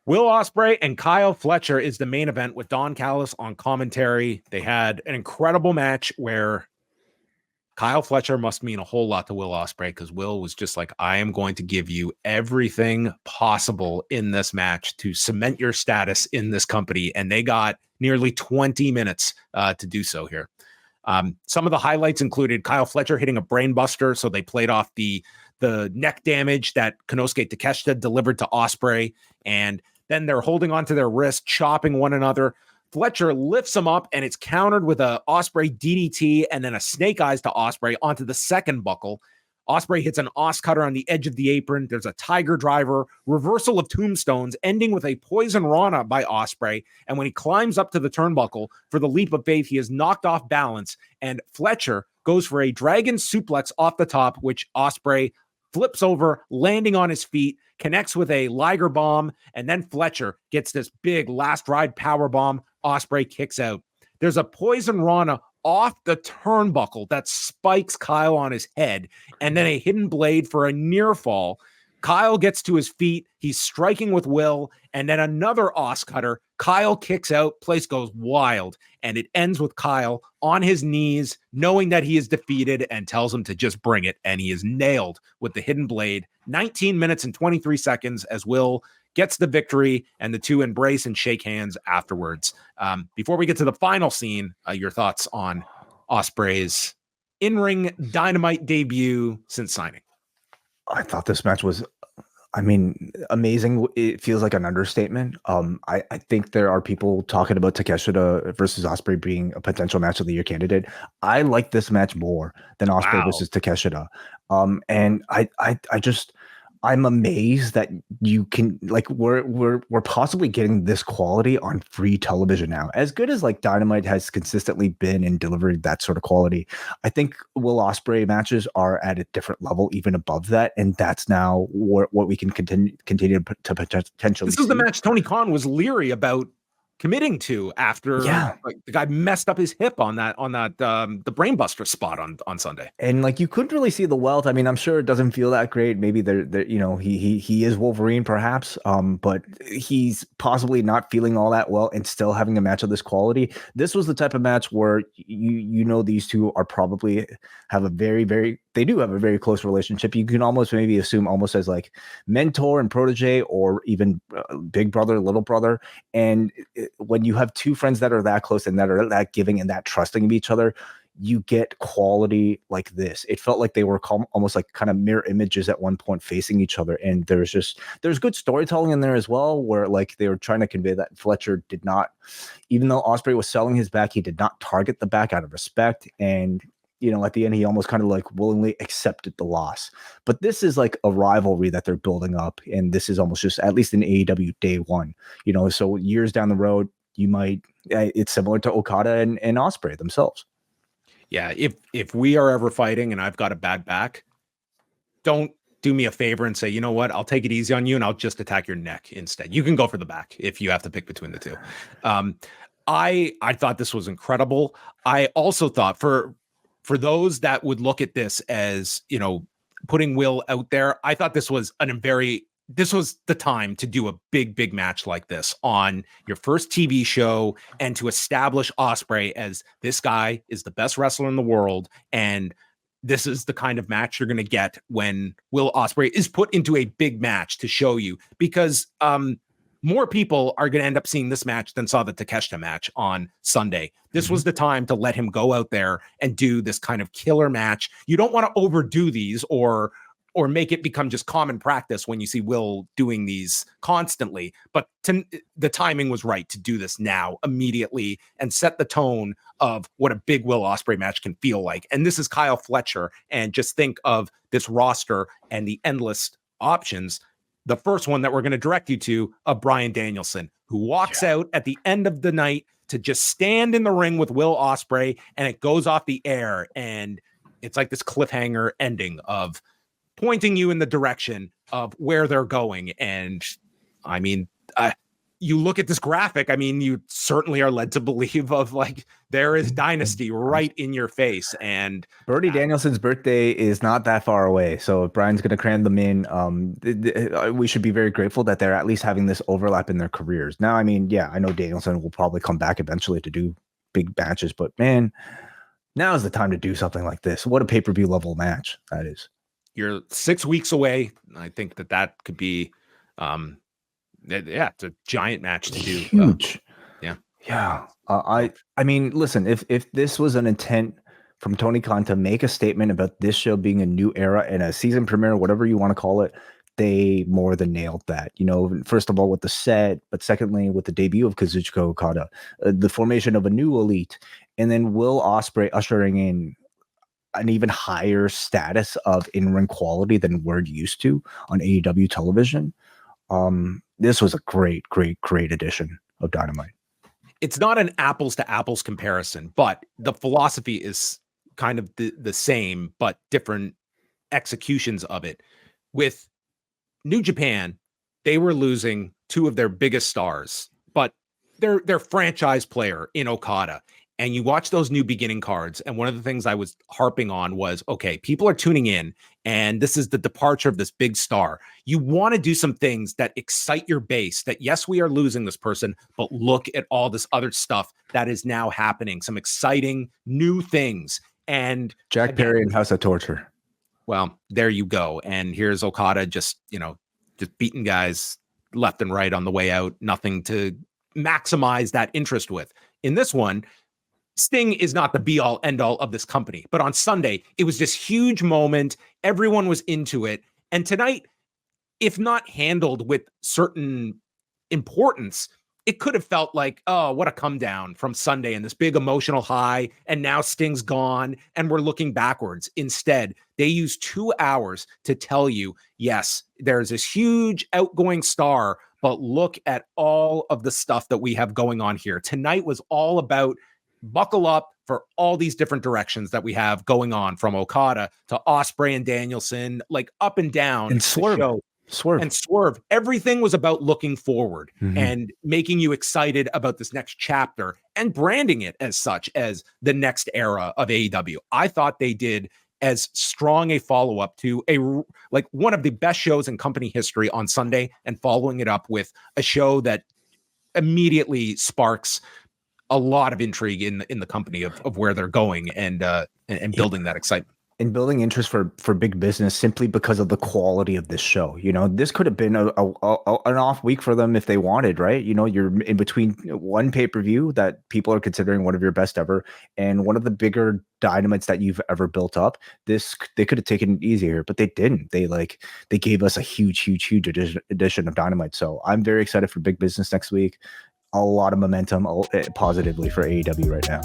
Will Ospreay and Kyle Fletcher is the main event with Don Callis on commentary. They had an incredible match where Kyle Fletcher must mean a whole lot to Will Ospreay, because Will was just like, I am going to give you everything possible in this match to cement your status in this company. And they got nearly 20 minutes to do so here. Some of the highlights included Kyle Fletcher hitting a brain buster. So they played off the neck damage that Konosuke Takeshita delivered to Ospreay. And then they're holding onto their wrist, chopping one another. Fletcher lifts him up, and it's countered with a Ospreay DDT and then a snake eyes to Ospreay onto the second buckle. Ospreay hits an Os cutter on the edge of the apron. There's a tiger driver, reversal of tombstones, ending with a poison rana by Ospreay. And when he climbs up to the turnbuckle for the leap of faith, he is knocked off balance, and Fletcher goes for a dragon suplex off the top, which Ospreay flips over, landing on his feet, connects with a Liger bomb, and then Fletcher gets this big last ride power bomb. Ospreay kicks out. There's a poison rana off the turnbuckle that spikes Kyle on his head, and then a hidden blade for a near fall. Kyle gets to his feet. He's striking with Will, and then another Os cutter. Kyle kicks out. Place goes wild, and it ends with Kyle on his knees, knowing that he is defeated, and tells him to just bring it, and he is nailed with the hidden blade. 19 minutes and 23 seconds as Will gets the victory, and the two embrace and shake hands afterwards. Before we get to the final scene, your thoughts on Ospreay's in-ring Dynamite debut since signing? I thought this match was, amazing. It feels like an understatement. I think there are people talking about Takeshita versus Ospreay being a potential match of the year candidate. I like this match more than Ospreay versus Takeshita. And I'm amazed that you can, like, we're possibly getting this quality on free television now. As good as like Dynamite has consistently been in delivering that sort of quality, I think Will Ospreay matches are at a different level, even above that, and that's now what we can continue to potentially. This is the match Tony Khan was leery about committing to after like the guy messed up his hip on that the brainbuster spot on Sunday. And like you couldn't really see the wealth. I mean, I'm sure it doesn't feel that great. Maybe they're he is Wolverine perhaps, but he's possibly not feeling all that well and still having a match of this quality. This was the type of match where these two are probably have a they do have a very close relationship. You can almost maybe assume almost as like mentor and protege, or even big brother, little brother. And when you have two friends that are that close and that are that giving and that trusting of each other, you get quality like this. It felt like they were almost like kind of mirror images at one point facing each other. And there's good storytelling in there as well, where like they were trying to convey that Fletcher did not, even though Ospreay was selling his back, he did not target the back out of respect. And at the end, he almost kind of like willingly accepted the loss. But this is like a rivalry that they're building up. And this is almost just, at least in AEW day one, so years down the road, it's similar to Okada and Ospreay themselves. Yeah. If we are ever fighting and I've got a bad back, don't do me a favor and say, you know what, I'll take it easy on you and I'll just attack your neck instead. You can go for the back if you have to pick between the two. I thought this was incredible. I also thought for those that would look at this as, putting Will out there, I thought this was this was the time to do a big match like this on your first TV show and to establish Ospreay as this guy is the best wrestler in the world. And this is the kind of match you're going to get when Will Ospreay is put into a big match to show you, because more people are going to end up seeing this match than saw the Takeshita match on Sunday. This was the time to let him go out there and do this kind of killer match. You don't want to overdo these or make it become just common practice when you see Will doing these constantly. But the timing was right to do this now, immediately, and set the tone of what a big Will Ospreay match can feel like. And this is Kyle Fletcher. And just think of this roster and the endless options. The first one that we're going to direct you to, of Bryan Danielson, who walks out at the end of the night to just stand in the ring with Will Ospreay, and it goes off the air. And it's like this cliffhanger ending of pointing you in the direction of where they're going. And I mean, you look at this graphic, I mean, you certainly are led to believe of like there is dynasty right in your face. And Bernie Danielson's birthday is not that far away, so if Brian's going to cram them in, we should be very grateful that they're at least having this overlap in their careers. Now, I mean, yeah, I know Danielson will probably come back eventually to do big matches, but man, now is the time to do something like this. What a pay-per-view level match that is. You're 6 weeks away. I think that could be, it's a giant match to do. Huge. Yeah. I mean, listen, if this was an intent from Tony Khan to make a statement about this show being a new era and a season premiere, whatever you want to call it, they more than nailed that. You know, first of all with the set, but secondly with the debut of Kazuchika Okada, the formation of a new elite, and then Will Ospreay ushering in an even higher status of in-ring quality than we're used to on AEW television. This was a great addition of Dynamite. It's not an apples to apples comparison, but the philosophy is kind of the same, but different executions of it. With New Japan, they were losing two of their biggest stars, but their franchise player in Okada. And you watch those new beginning cards, and one of the things I was harping on was, okay, people are tuning in, and this is the departure of this big star. You want to do some things that excite your base, that yes, we are losing this person, but look at all this other stuff that is now happening, some exciting new things. And Jack Perry and House of Torture. Well, there you go. And here's Okada just beating guys left and right on the way out, nothing to maximize that interest with. In this one, Sting is not the be all end all of this company, but on Sunday, it was this huge moment. Everyone was into it. And tonight, if not handled with certain importance, it could have felt like, oh, what a come down from Sunday and this big emotional high. And now Sting's gone and we're looking backwards. Instead, they used 2 hours to tell you, yes, there's this huge outgoing star, but look at all of the stuff that we have going on here. Tonight was all about buckle up for all these different directions that we have going on, from Okada to Osprey and Danielson, like up and down. And Swerve. Everything was about looking forward and making you excited about this next chapter and branding it as such as the next era of AEW. I thought they did as strong a follow-up to one of the best shows in company history on Sunday, and following it up with a show that immediately sparks a lot of intrigue in the company of where they're going and building that excitement. And building interest for big business simply because of the quality of this show. You know, this could have been an off week for them if they wanted, right? You know, you're in between one pay-per-view that people are considering one of your best ever and one of the bigger dynamites that you've ever built up. They could have taken it easier, but they didn't. They gave us a huge edition of Dynamite. So I'm very excited for big business next week. A lot of momentum positively for AEW right now.